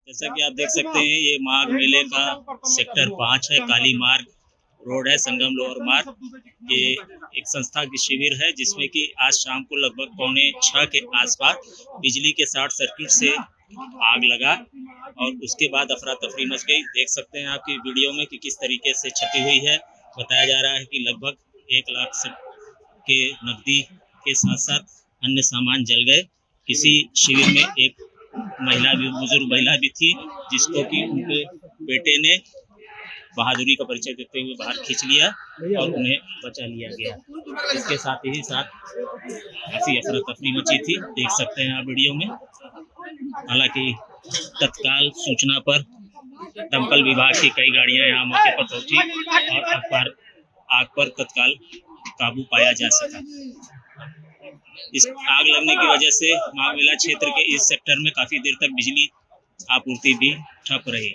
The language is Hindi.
जैसा कि आप देख सकते हैं, ये माघ मेले का सेक्टर 5 है, काली मार्ग रोड है, संगम लोअर मार्ग। ये एक संस्था की शिविर है जिसमें कि आज शाम को लगभग 5:45 के आसपास बिजली के शॉर्ट सर्किट से आग लगा और उसके बाद अफरा तफरी मच गई। देख सकते हैं आपकी वीडियो में कि किस तरीके से क्षति हुई है। बताया जा रहा है कि लगभग 1 लाख से के नकदी के साथ साथ अन्य सामान जल गए। किसी शिविर में एक महिला भी, बुजुर्ग महिला भी थी, जिसको कि उनके बेटे ने बहादुरी का परिचय देते हुए बाहर खींच लिया और उन्हें बचा लिया गया। इसके साथ ही साथ काफी अफरा तफरी मची थी, देख सकते हैं आप वीडियो में। हालांकि तत्काल सूचना पर दमकल विभाग की कई गाड़ियां यहाँ मौके पर पहुंची और आग पर तत्काल काबू पाया जा सका। इस आग लगने की वजह से माघ मेला क्षेत्र के इस सेक्टर में काफी देर तक बिजली आपूर्ति भी ठप रही।